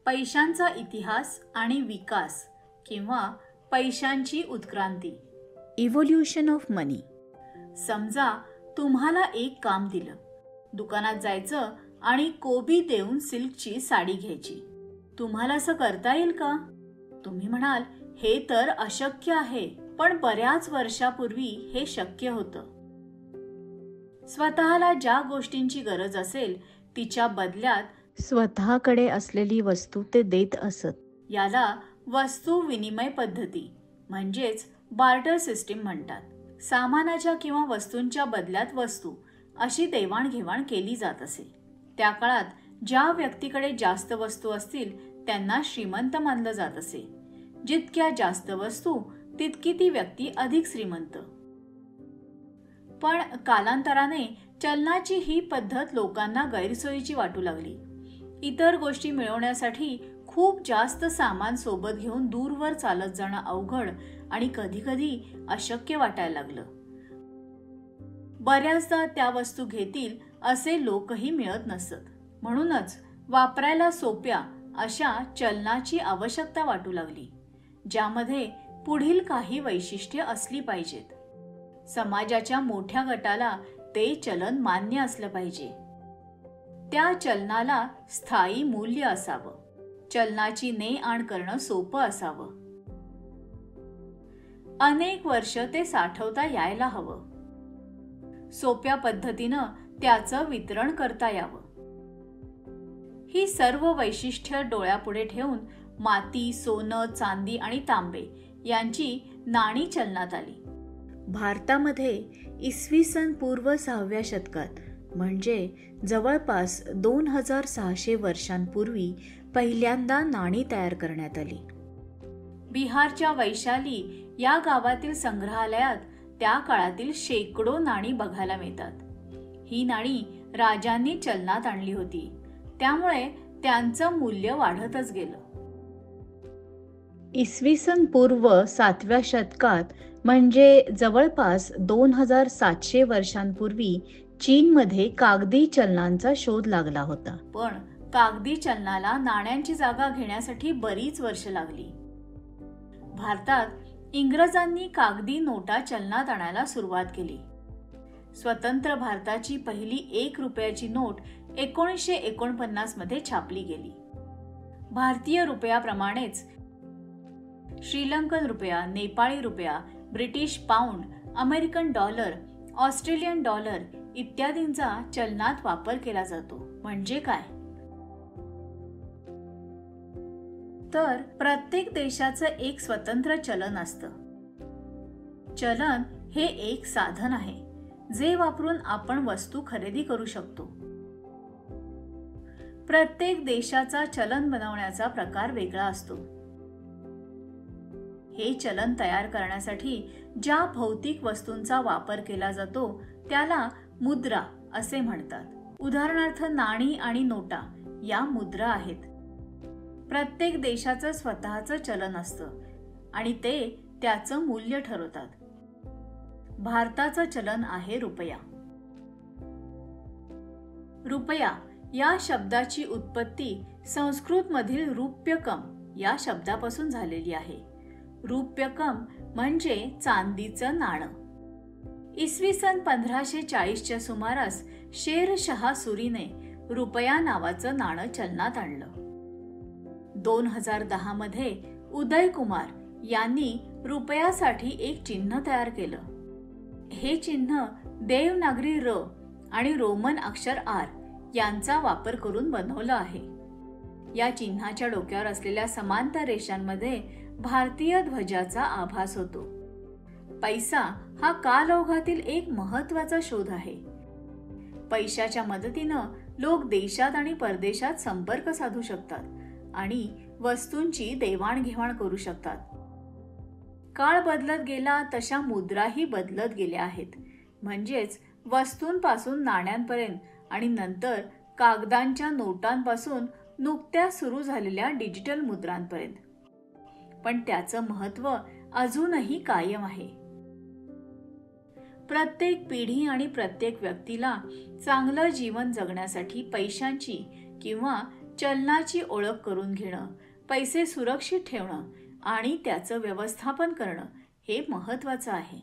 पैशांचा इतिहास आणि विकास किंवा पैशांची उत्क्रांती. इव्होल्युशन ऑफ मनी. समजा तुम्हाला एक काम दिलं. दुकानात जायचं आणि कोबी देऊन सिल्कची साडी घ्यायची. तुम्हाला असं करता येईल का? तुम्ही म्हणाल, हे तर अशक्य आहे. पण बऱ्याच वर्षापूर्वी हे शक्य होतं. स्वतःला ज्या गोष्टींची गरज असेल तिच्या बदल्यात स्वतःकडे असलेली वस्तू ते देत असत. याला वस्तू विनिमय पद्धती म्हणजेच बार्टर सिस्टीम म्हणतात. सामानाच्या किंवा वस्तूंच्या बदल्यात वस्तू अशी देवाणघेवाण केली जात असे. त्या काळात ज्या व्यक्तीकडे जास्त वस्तू असतील त्यांना श्रीमंत मानलं जात असे. जितक्या जास्त वस्तू तितकी ती व्यक्ती अधिक श्रीमंत. पण कालांतराने चलनाची ही पद्धत लोकांना गैरसोयीची वाटू लागली. इतर गोष्टी मिळवण्यासाठी खूप जास्त सामान सोबत घेऊन दूरवर चालत जाणं अवघड आणि कधीकधी अशक्य वाटायला लागलं. बऱ्याचदा त्या वस्तू घेतील असे लोकही मिळत नसत. म्हणूनच वापरायला सोप्या अशा चलनाची आवश्यकता वाटू लागली, ज्यामध्ये पुढील काही वैशिष्ट्ये असली पाहिजेत. समाजाच्या मोठ्या गटाला ते चलन मान्य असलं पाहिजे. त्या चलनाला स्थायी मूल्य असावं. चलनाची ने-आण करणं सोपं असावं. अनेक वर्ष ते साठवता यायला हवं. सोप्या पद्धतीनं त्याचं वितरण करता यावं. ही सर्व वैशिष्ट्य डोळ्यापुढे ठेवून माती, सोनं, चांदी आणि तांबे यांची नाणी चलनात आली. भारतामध्ये इसवी सन पूर्व 6व्या शतकात म्हणजे जवळपास 2600 वर्षांपूर्वी पहिल्यांदा नाणी तयार करण्यात आली. बिहारच्या वैशाली या गावातील संग्रहालयात त्या काळातील शेकडो नाणी बघायला मिळतात. ही नाणी राजांनी चलनात आणली होती, त्यामुळे त्यांचं मूल्य वाढतच गेलं. इसवी सन पूर्व 7व्या शतकात म्हणजे जवळपास 2700 वर्षांपूर्वी चीनमध्ये कागदी चलनांचा शोध लागला होता. पण कागदी चलनाला नाण्यांची जागा घेण्यासाठी बरीच वर्ष लागली. भारतात इंग्रजांनी कागदी नोटा चलनात आणायला सुरुवात केली. स्वतंत्र भारताची पहिली 1 रुपयाची नोट 1949 मध्ये छापली गेली. भारतीय रुपयाप्रमाणेच श्रीलंकन रुपया, नेपाळी रुपया, British pound, American dollar, Australian dollar इत्यादींचा चलनात वापर केला जातो. म्हणजे काय? तर प्रत्येक देशाचं एक स्वतंत्र चलन असतं. चलन हे एक साधन आहे जे वापरून आपण वस्तू खरेदी करू शकतो. प्रत्येक देशाचा चलन बनवण्याचा प्रकार वेगळा असतो. हे चलन तयार करण्यासाठी ज्या भौतिक वस्तूंचा वापर केला जातो त्याला मुद्रा असे म्हणतात. उदाहरणार्थ नाणी आणि नोटा या मुद्रा आहेत. प्रत्येक देशाचं स्वतःचं चलन असतं आणि ते त्याचं मूल्य ठरवतात. भारताचं चलन आहे रुपया. रुपया या शब्दाची उत्पत्ती संस्कृत मधील रूप्यकम या शब्दापासून झालेली आहे. रूप्यकम म्हणजे चांदीचं नाणं. इसवी सन 1540च्या सुमारास शेरशाह सुरीने रुपया नावाचं नाणं चलनात आणलं. 2010 मध्ये उदय कुमार यांनी रुपयासाठी एक चिन्ह तयार केलं. हे चिन्ह देवनागरी र आणि रोमन अक्षर आर यांचा वापर करून बनवलं आहे. या चिन्हाच्या डोक्यावर असलेल्या समांतर रेषांमध्ये भारतीय ध्वजाचा आभास होतो. पैसा हा कालौघातील एक महत्त्वाचा शोध आहे. पैशाच्या मदतीनं लोक देशात आणि परदेशात संपर्क साधू शकतात आणि वस्तूंची देवाणघेवाण करू शकतात. काळ बदलत गेला तशा मुद्राही बदलत गेल्या आहेत. म्हणजेच वस्तूंपासून नाण्यांपर्यंत आणि नंतर कागदांच्या नोटांपासून नुकत्याच सुरू झालेल्या डिजिटल मुद्रांपर्यंत. पण त्याचं महत्त्व अजूनही कायम आहे. प्रत्येक पिढी आणि प्रत्येक व्यक्तीला चांगलं जीवन जगण्यासाठी पैशांची किंवा चलनाची ओळख करून घेणं, पैसे सुरक्षित ठेवणं आणि त्याचं व्यवस्थापन करणं हे महत्त्वाचं आहे.